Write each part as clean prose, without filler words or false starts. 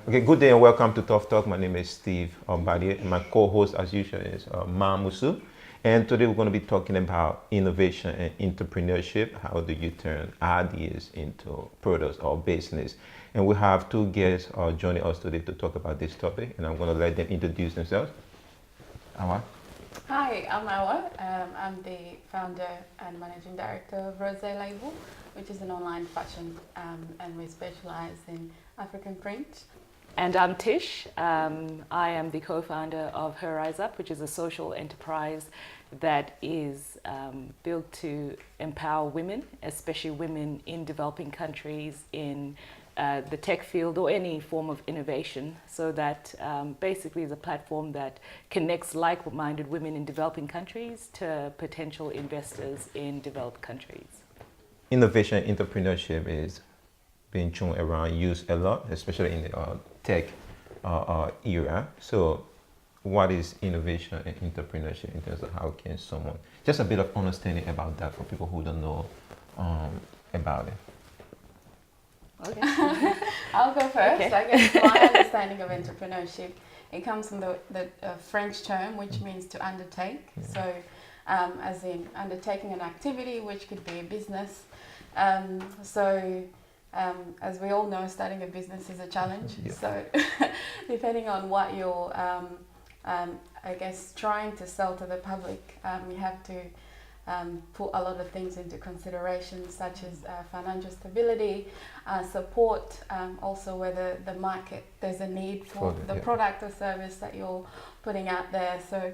Okay, good day and welcome to Tough Talk. My name is Steve Ombadie, and my co-host, as usual, is Musu. And today we're going to be talking about innovation and entrepreneurship. How do you turn ideas into products or business? And we have two guests joining us today to talk about this topic, and I'm going to let them introduce themselves. Awa? Hi, I'm Awa. I'm the founder and managing director of ROSEE Label, which is an online fashion, and we specialize in African print. And I'm Tish. I am the co-founder of Her Rise Up, which is a social enterprise that is built to empower women, especially women in developing countries in the tech field or any form of innovation. So that basically is a platform that connects like-minded women in developing countries to potential investors in developed countries. Innovation and entrepreneurship is being thrown around, used a lot, especially in the tech era. So what is innovation and entrepreneurship in terms of how can someone, just a bit of understanding about that for people who don't know about it. Okay. I'll go first. Okay. I guess my understanding of entrepreneurship, it comes from the French term, which means to undertake. Yeah. So as in undertaking an activity, which could be a business. As we all know, starting a business is a challenge. Yeah. So depending on what you're, I guess, trying to sell to the public, you have to put a lot of things into consideration, such as financial stability, support, also whether the market, there's a need for the product or service that you're putting out there. So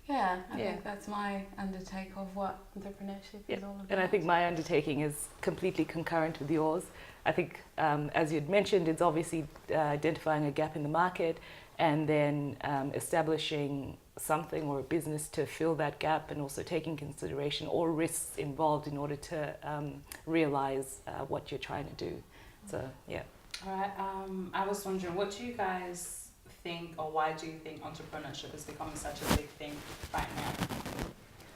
I think that's my undertake of what entrepreneurship is all about. And I think my undertaking is completely concurrent with yours. I think, as you'd mentioned, it's obviously identifying a gap in the market and then establishing something or a business to fill that gap, and also taking consideration all risks involved in order to realize what you're trying to do. So, yeah. All right. I was wondering, what do you guys think, or why do you think entrepreneurship is becoming such a big thing right now?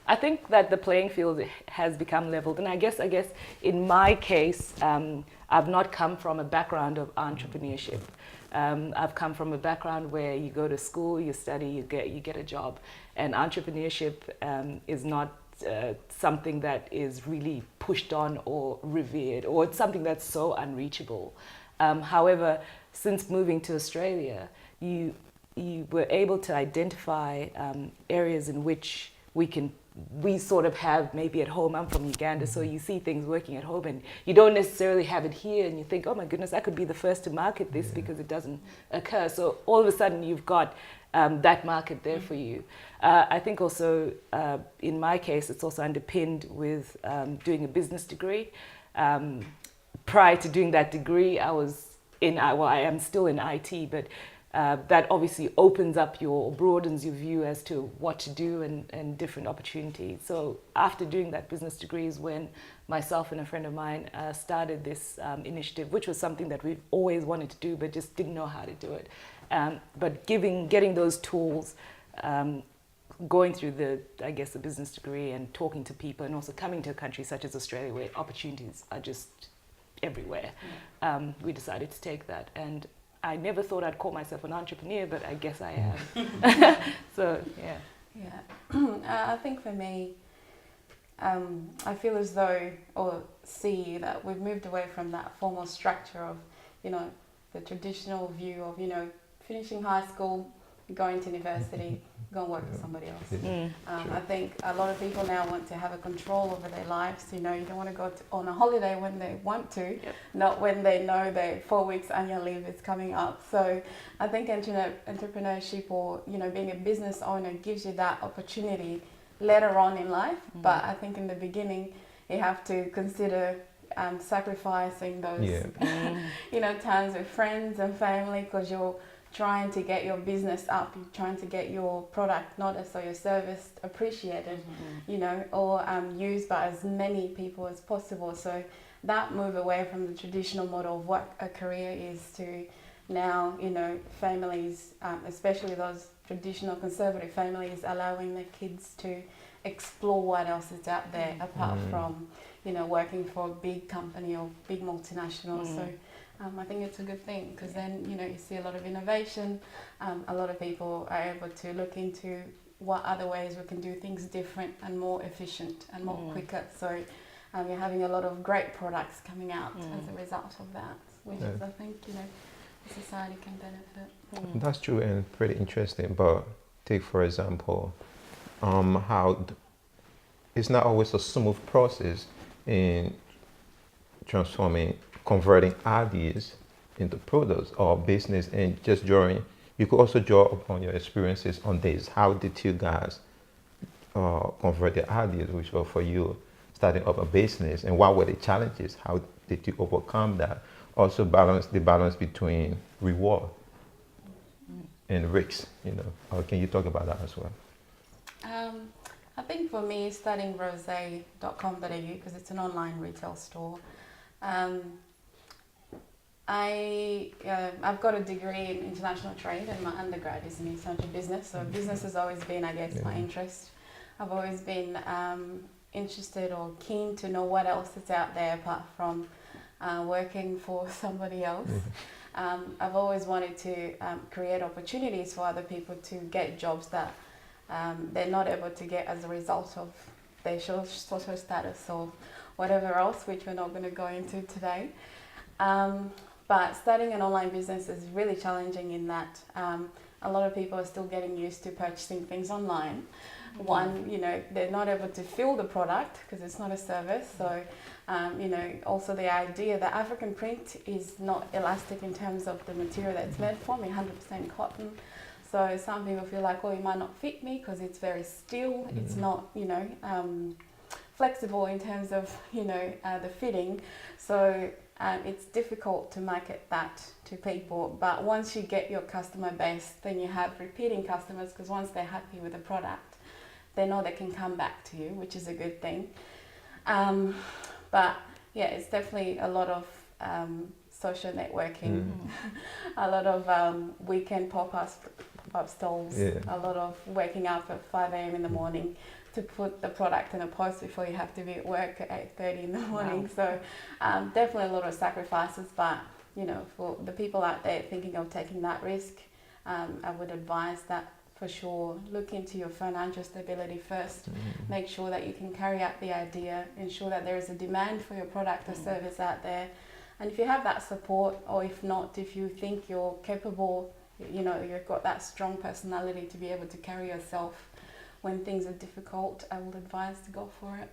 I think that the playing field has become leveled, and I guess in my case, I've not come from a background of entrepreneurship. I've come from a background where you go to school, you study, you get a job, and entrepreneurship is not something that is really pushed on or revered, or it's something that's so unreachable. However, since moving to Australia, you were able to identify areas in which we sort of have maybe at home. I'm from Uganda, so you see things working at home and you don't necessarily have it here, and you think, oh my goodness, I could be the first to market this because it doesn't occur. So all of a sudden you've got that market there for you. I think also in my case, it's also underpinned with doing a business degree. Prior to doing that degree, I am still in IT, but that obviously opens up broadens your view as to what to do and different opportunities. So after doing that business degree is when myself and a friend of mine started this initiative, which was something that we've always wanted to do, but just didn't know how to do it. But getting those tools, going through the business degree and talking to people, and also coming to a country such as Australia where opportunities are just everywhere, we decided to take that. And I never thought I'd call myself an entrepreneur, but I guess I am. So, yeah. Yeah. I think for me, I feel as though, or see that we've moved away from that formal structure of, the traditional view of, finishing high school, going to university, go and work for somebody else. I think a lot of people now want to have a control over their lives. You don't want to go on a holiday when they want to, not when they know their 4 weeks annual leave is coming up. So I think entrepreneurship, or being a business owner, gives you that opportunity later on in life. But I think in the beginning, you have to consider sacrificing those times with friends and family, because you're trying to get your business up, you're trying to get your product, not as so your service, appreciated, or used by as many people as possible. So that move away from the traditional model of what a career is to now, families, especially those traditional conservative families, allowing their kids to explore what else is out there apart from, working for a big company or big multinational. So I think it's a good thing because then, you know, you see a lot of innovation. A lot of people are able to look into what other ways we can do things different and more efficient and more quicker. So you're having a lot of great products coming out as a result of that, which is, I think, you know, the society can benefit. That's true and pretty interesting. But take, for example, how it's not always a smooth process in converting ideas into products or business, and just drawing. You could also draw upon your experiences on this. How did you guys convert the ideas, which were for you starting up a business, and what were the challenges? How did you overcome that? Also balance between reward and risks, you know. Or can you talk about that as well? I think for me, starting ROSEE.com.au, because it's an online retail store, I've got a degree in international trade, and my undergrad is in international business. So business has always been, I guess, my interest. I've always been interested or keen to know what else is out there apart from working for somebody else. I've always wanted to create opportunities for other people to get jobs that they're not able to get as a result of their social status or whatever else, which we're not going to go into today. But starting an online business is really challenging in that a lot of people are still getting used to purchasing things online. One, you know, they're not able to feel the product because it's not a service. So, you know, also the idea that African print is not elastic in terms of the material that it's made from, 100% cotton. So some people feel like, oh, it might not fit me because it's very still. It's not, you know, flexible in terms of, you know, the fitting. So it's difficult to market that to people. But once you get your customer base, then you have repeating customers, because once they're happy with the product, they know they can come back to you, which is a good thing. But yeah, it's definitely a lot of social networking, a lot of weekend pop-up stalls, a lot of waking up at 5 a.m. in the morning to put the product in a post before you have to be at work at 8:30 in the morning. Wow. So definitely a lot of sacrifices, but you know, for the people out there thinking of taking that risk, I would advise that for sure, look into your financial stability first. Make sure that you can carry out the idea, ensure that there is a demand for your product or service out there. And if you have that support, or if not, if you think you're capable, you know, you've got that strong personality to be able to carry yourself when things are difficult, I would advise to go for it.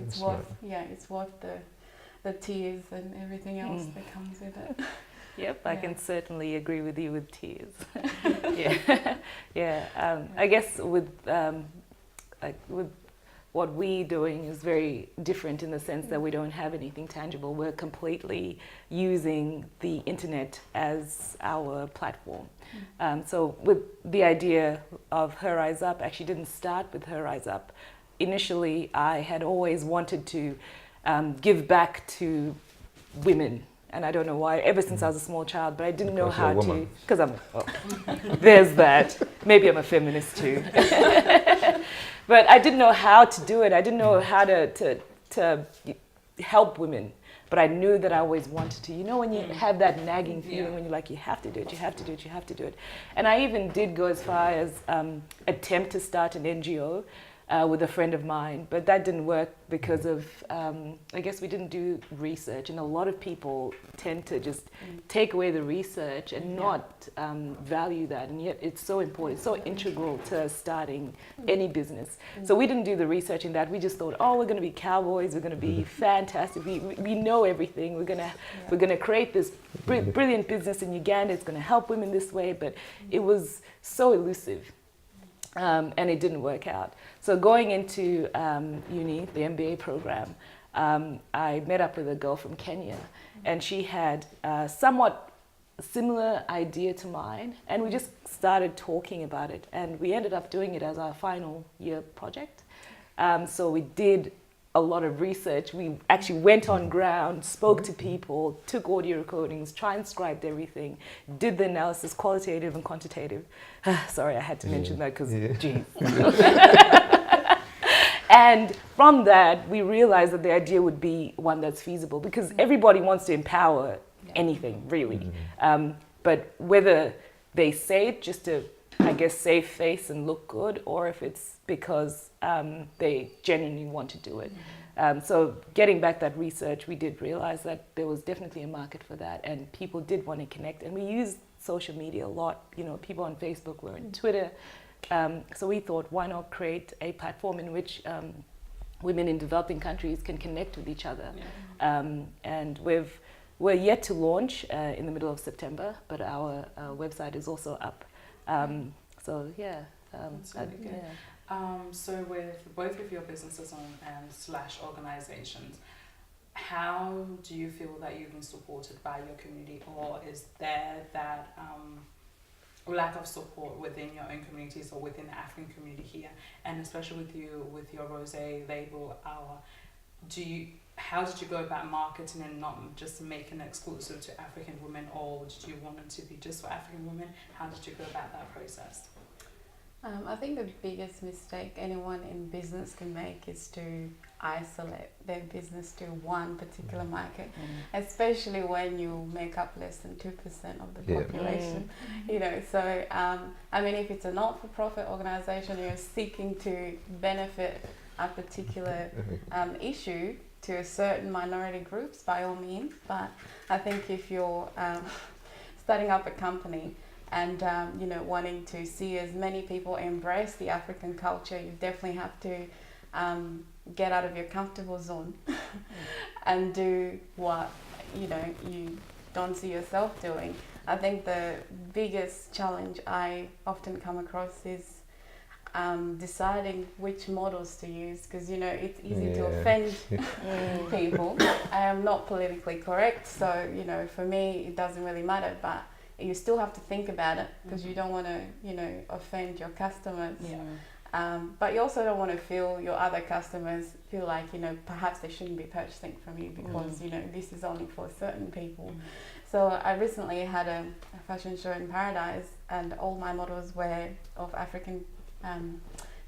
It's worth, it's worth the tears and everything else that comes with it. Yep, I can certainly agree with you with tears. I guess with what we're doing is very different in the sense that we don't have anything tangible. We're completely using the internet as our platform. So with the idea of Her Eyes Up, actually didn't start with Her Eyes Up. Initially, I had always wanted to give back to women. And I don't know why, ever since I was a small child, but I didn't know how to, because there's that. Maybe I'm a feminist too. But I didn't know how to do it. I didn't know how to help women. But I knew that I always wanted to. You know, when you have that nagging feeling, when you're like, you have to do it, you have to do it, you have to do it. And I even did go as far as attempt to start an NGO. With a friend of mine, but that didn't work because of, I guess we didn't do research, and a lot of people tend to just take away the research and not value that, and yet it's so important, so integral to starting any business. So we didn't do the research in that. We just thought, oh, we're going to be cowboys, we're going to be fantastic, we know everything, we're going to create this brilliant business in Uganda, it's going to help women this way, but it was so elusive. And it didn't work out. So going into uni, the MBA program, I met up with a girl from Kenya, and she had a somewhat similar idea to mine, and we just started talking about it, and we ended up doing it as our final year project. So we did a lot of research. We actually went on ground, spoke to people, took audio recordings, transcribed everything, did the analysis, qualitative and quantitative. Sorry, I had to mention that because, geez. And from that, we realized that the idea would be one that's feasible, because everybody wants to empower anything really. But whether they say it just to, I guess, save face and look good, or if it's because they genuinely want to do it. So getting back that research, we did realize that there was definitely a market for that, and people did want to connect. And we used social media a lot. You know, people on Facebook were on Twitter. So we thought, why not create a platform in which women in developing countries can connect with each other. And we're yet to launch in the middle of September, but our website is also up. So yeah. That's really good. So with both of your businesses and slash organizations, how do you feel that you've been supported by your community, or is there that lack of support within your own communities or within the African community here, and especially with your ROSEE label, Awa? How did you go about marketing and not just making it exclusive to African women, or did you want it to be just for African women? How did you go about that process? I think the biggest mistake anyone in business can make is to isolate their business to one particular market, especially when you make up less than 2% of the population. You know, so I mean, if it's a not-for-profit organization, you're seeking to benefit a particular issue to a certain minority groups, by all means. But I think if you're starting up a company and you know, wanting to see as many people embrace the African culture, you definitely have to get out of your comfortable zone and do what, you know, you don't see yourself doing. I think the biggest challenge I often come across is deciding which models to use, because, you know, it's easy to offend people. I am not politically correct, so, you know, for me it doesn't really matter, but you still have to think about it, because you don't want to, you know, offend your customers. But you also don't want to feel your other customers feel like, you know, perhaps they shouldn't be purchasing from you because, you know, this is only for certain people. So I recently had a fashion show in Paradise, and all my models were of African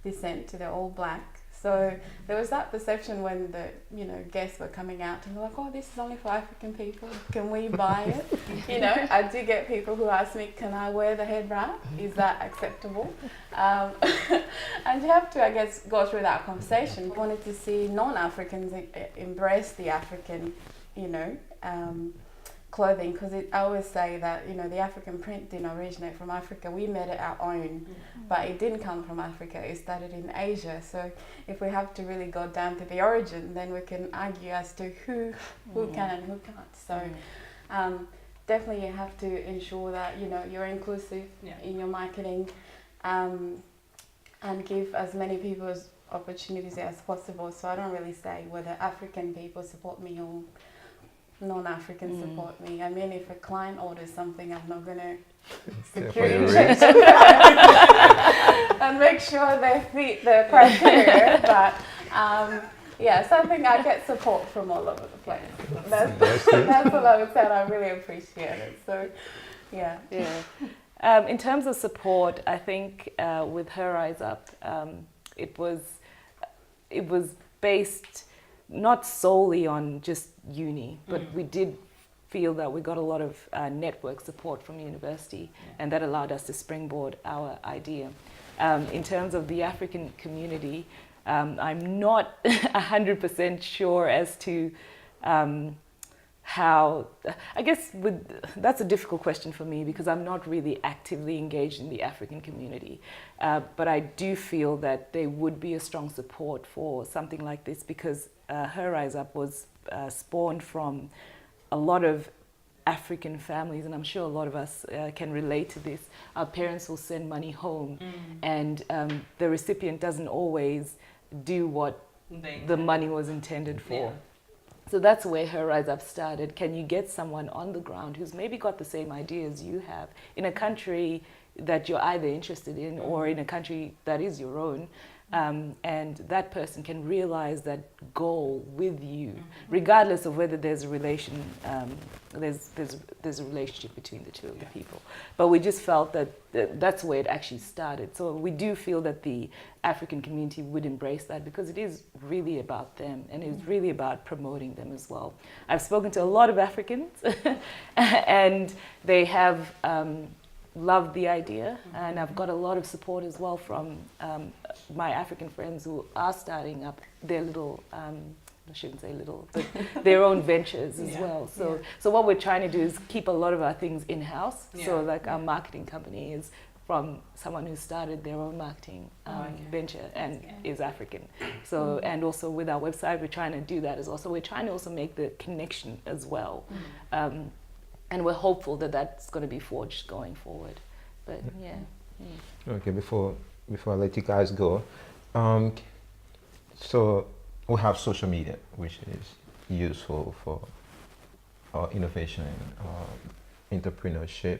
descent, they're all black. So there was that perception when the, you know, guests were coming out and they're like, oh, this is only for African people, can we buy it? You know, I do get people who ask me, can I wear the head wrap? Is that acceptable? And you have to, I guess, go through that conversation. I wanted to see non-Africans embrace the African, you know, clothing, because I always say that, you know, the African print didn't originate from Africa. We made it our own, but it didn't come from Africa. It started in Asia. So if we have to really go down to the origin, then we can argue as to who can and who can't. So definitely you have to ensure that, you know, you're inclusive in your marketing, and give as many people as opportunities as possible. So I don't really say whether African people support me or non-African support me. I mean, if a client orders something, I'm not going to security check and make sure they fit the criteria. But yeah, so I think I get support from all over the place. That's what I would say, and I really appreciate it. So yeah. In terms of support, I think with Her Eyes Up, it was based not solely on just uni, but we did feel that we got a lot of network support from university, and that allowed us to springboard our idea. In terms of the African community, I'm not 100% sure as to how, I guess that's a difficult question for me, because I'm not really actively engaged in the African community. But I do feel that there would be a strong support for something like this, because Her Eyes Up was spawned from a lot of African families, and I'm sure a lot of us can relate to this. Our parents will send money home, and the recipient doesn't always do what the money was intended for. So that's where Her Eyes Up started. Can you get someone on the ground who's maybe got the same ideas you have in a country that you're either interested in or in a country that is your own, and that person can realize that goal with you, regardless of whether there's a there's a relationship between the two of the people. But we just felt that that's where it actually started. So we do feel that the African community would embrace that, because it is really about them, and it's really about promoting them as well. I've spoken to a lot of Africans and they have loved the idea, and I've got a lot of support as well from my African friends who are starting up their little, I shouldn't say little, but their own ventures as well. So what we're trying to do is keep a lot of our things in-house. So like our marketing company is from someone who started their own marketing venture and is African. So, and also with our website, we're trying to do that as well. So we're trying to also make the connection as well. And we're hopeful that that's going to be forged going forward. But Okay, before I let you guys go, so we have social media, which is useful for innovation and entrepreneurship,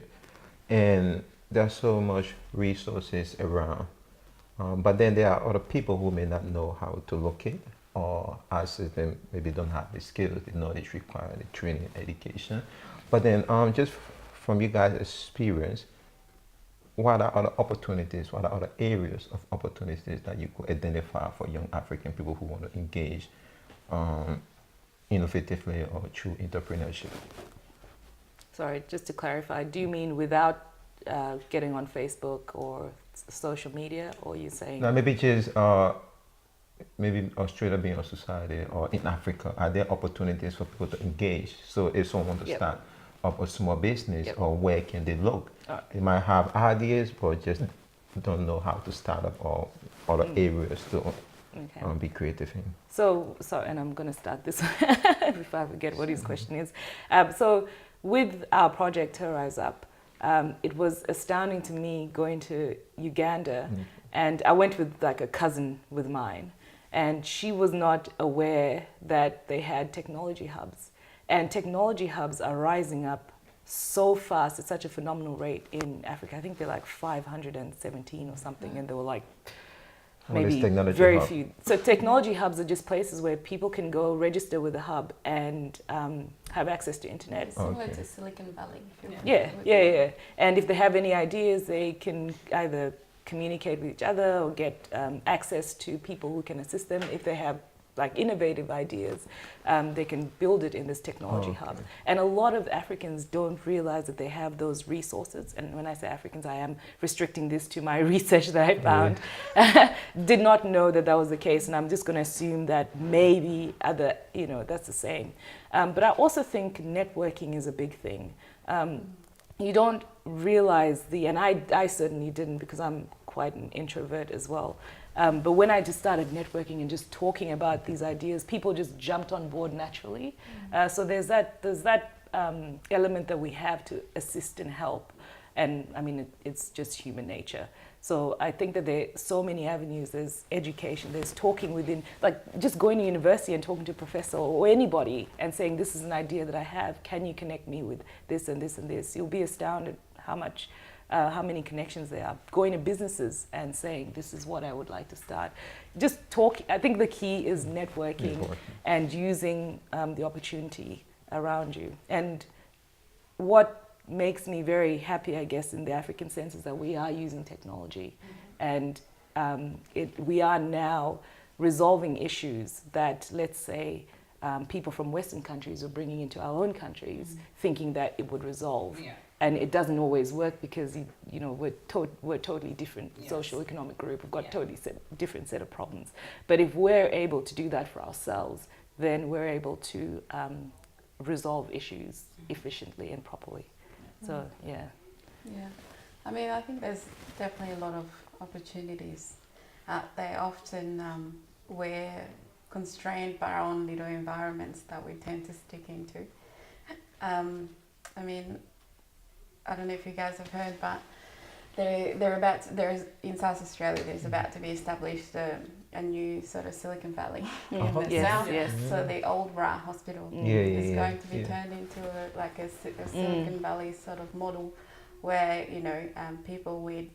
and there's so much resources around. But then there are other people who may not know how to locate, or access them, maybe don't have the skills, the knowledge required, the training, education. But then just from you guys' experience, what are other opportunities, what are other areas of opportunities that you could identify for young African people who want to engage innovatively or through entrepreneurship? Sorry, just to clarify, do you mean without getting on Facebook or social media, or are you saying? No, maybe just maybe Australia being a society, or in Africa, are there opportunities for people to engage? So if someone wants to start up a small business, or where can they look? They might have ideas, but just don't know how to start up, or other areas to be creative in. So, and I'm going to start this before I forget what his question is. So with our project Rise Up, it was astounding to me going to Uganda, and I went with like a cousin with mine, and she was not aware that they had technology hubs. And technology hubs are rising up so fast at such a phenomenal rate in Africa. I think they're like 517 or something, and there were like maybe very few. So technology hubs are just places where people can go register with a hub and have access to internet. Similar to Silicon Valley. Yeah. And if they have any ideas, they can either communicate with each other or get access to people who can assist them. If they have like innovative ideas, they can build it in this technology hub. And a lot of Africans don't realize that they have those resources. And when I say Africans, I am restricting this to my research that I found. Did not know that that was the case, and I'm just going to assume that maybe other, that's the same. But I also think networking is a big thing. You don't realize and I certainly didn't, because I'm quite an introvert as well. But when I just started networking and just talking about these ideas, people just jumped on board naturally. So there's that element that we have to assist and help. And I mean, it's just human nature. So I think that there are so many avenues. There's education, there's talking within, like just going to university and talking to a professor or anybody and saying, this is an idea that I have, can you connect me with this and this and this? You'll be astounded how many connections there are. Going to businesses and saying, this is what I would like to start. Just talk. I think the key is networking and using the opportunity around you. And what makes me very happy, I guess, in the African sense is that we are using technology. And we are now resolving issues that, let's say, people from Western countries are bringing into our own countries, thinking that it would resolve. And it doesn't always work, because we're totally different social economic group. We've got totally different set of problems. But if we're able to do that for ourselves, then we're able to resolve issues efficiently and properly. So yeah. I mean, I think there's definitely a lot of opportunities out there. Often we're constrained by our own little environments that we tend to stick into. I mean, I don't know if you guys have heard, but there's in South Australia, there's about to be established a new sort of Silicon Valley in the south. So the old Ra hospital is going to be turned into a Silicon Valley sort of model, where people with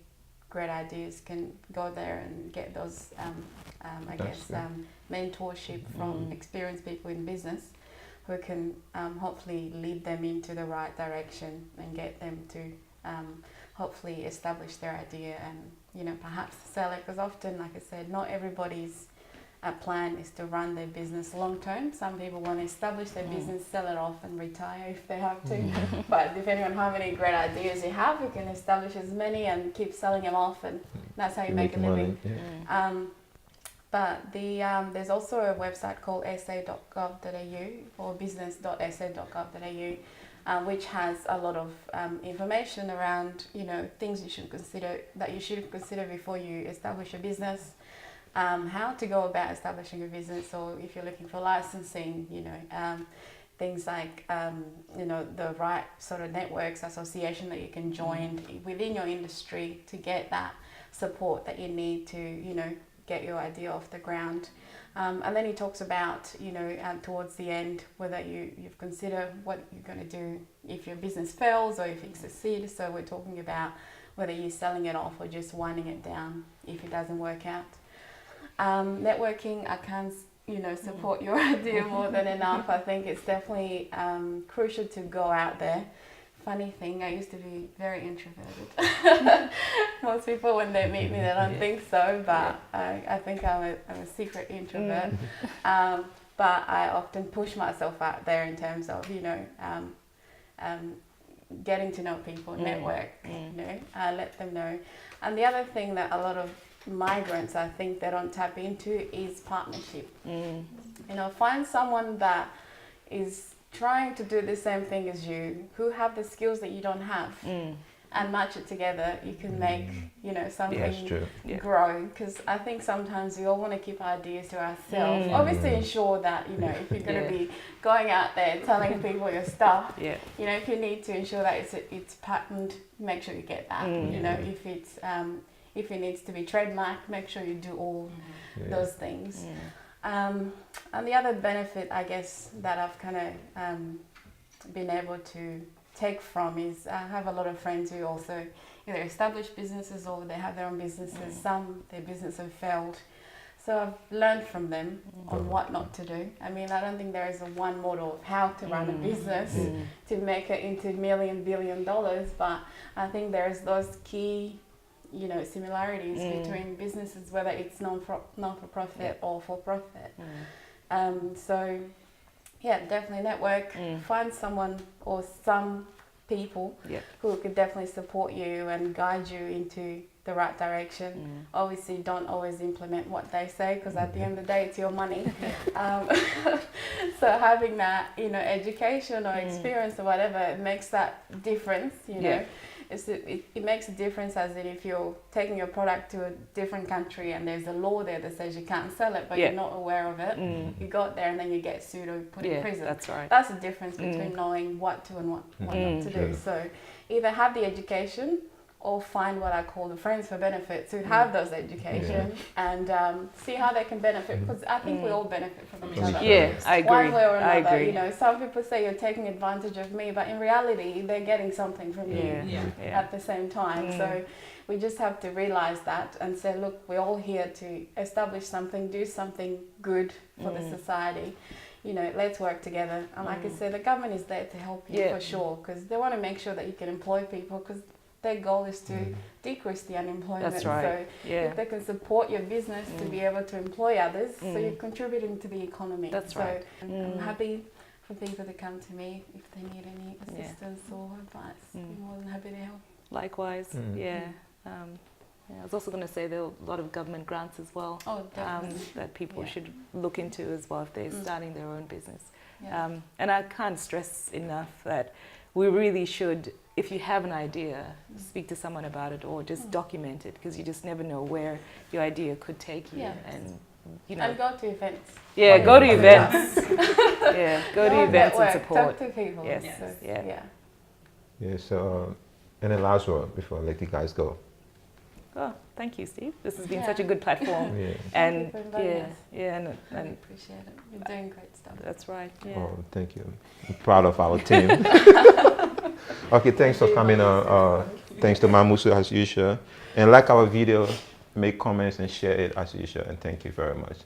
great ideas can go there and get those, I guess, mentorship from experienced people in business who can hopefully lead them into the right direction and get them to hopefully establish their idea and, you know, perhaps sell it. Because often, like I said, not everybody's plan is to run their business long term. Some people want to establish their business, sell it off and retire if they have to. But depending on how many great ideas you have, you can establish as many and keep selling them off, and that's how you make a living. But there's also a website called sa.gov.au or business.sa.gov.au, which has a lot of information around, you know, things you should consider before you establish a business. How to go about establishing a business, or if you're looking for licensing, you know, things like, you know, the right sort of networks, association that you can join within your industry to get that support that you need to, you know, get your idea off the ground. And then he talks about, you know, towards the end, whether you've considered what you're going to do if your business fails or if you succeed. So we're talking about whether you're selling it off or just winding it down if it doesn't work out. Networking, I can't, you know, support your idea more than enough. I think it's definitely crucial to go out there. Funny thing, I used to be very introverted. Most people, when they meet me, they don't think so, but I think I'm a secret introvert. But I often push myself out there in terms of, you know, getting to know people, network, you know, let them know. And the other thing that a lot of migrants, I think, they don't tap into is partnership. You know, find someone that is trying to do the same thing as you, who have the skills that you don't have, and match it together. You can make, you know, something grow. Because I think sometimes we all want to keep our ideas to ourselves. Obviously, ensure that, you know, if you're going to be going out there telling people your stuff, you know, if you need to ensure that it's patented, make sure you get that. You know, if it needs to be trademarked, make sure you do all those things. And the other benefit, I guess, that I've kind of been able to take from is I have a lot of friends who also either establish businesses or they have their own businesses. Some, their businesses have failed. So I've learned from them on what not to do. I mean, I don't think there is a one model of how to run a business to make it into $1 million, $1 billion, but I think there's those key, you know, similarities between businesses, whether it's non-for-profit or for-profit. So, yeah, definitely network. Find someone or some people who could definitely support you and guide you into the right direction. Obviously, don't always implement what they say, because at the end of the day, it's your money. So having that, you know, education or experience or whatever, it makes that difference, you know. It makes a difference, as in if you're taking your product to a different country and there's a law there that says you can't sell it, but you're not aware of it, you got there and then you get sued or put in prison. That's right. That's the difference between knowing what to and what not to do. So either have the education or find what I call the friends for benefits who have those education and see how they can benefit, because I think we all benefit from each other. Yeah, I agree. One way or another. You know, some people say you're taking advantage of me, but in reality, they're getting something from you at the same time. So we just have to realize that and say, look, we're all here to establish something, do something good for the society. You know, let's work together. And like I said, the government is there to help you for sure, because they want to make sure that you can employ people, because their goal is to decrease the unemployment. That's right. So if they can support your business to be able to employ others, so you're contributing to the economy. That's so right. I'm happy for people to come to me if they need any assistance or advice. I'm more than happy to help. Likewise, I was also going to say there are a lot of government grants as well that people should look into as well if they're starting their own business. And I can't stress enough that we really should, if you have an idea, speak to someone about it or just document it, because you just never know where your idea could take you. And you know, and go to events. Go to events. Go to events network, and support. Talk to people. So and then last word before I let you guys go. Oh, thank you, Steve. This has been such a good platform. And and I appreciate it. You're doing great stuff. That's right. Oh, thank you. I'm proud of our team. Okay, thanks for coming on Thanks to Mamusu as usual. And like our video, make comments and share it as usual. And thank you very much.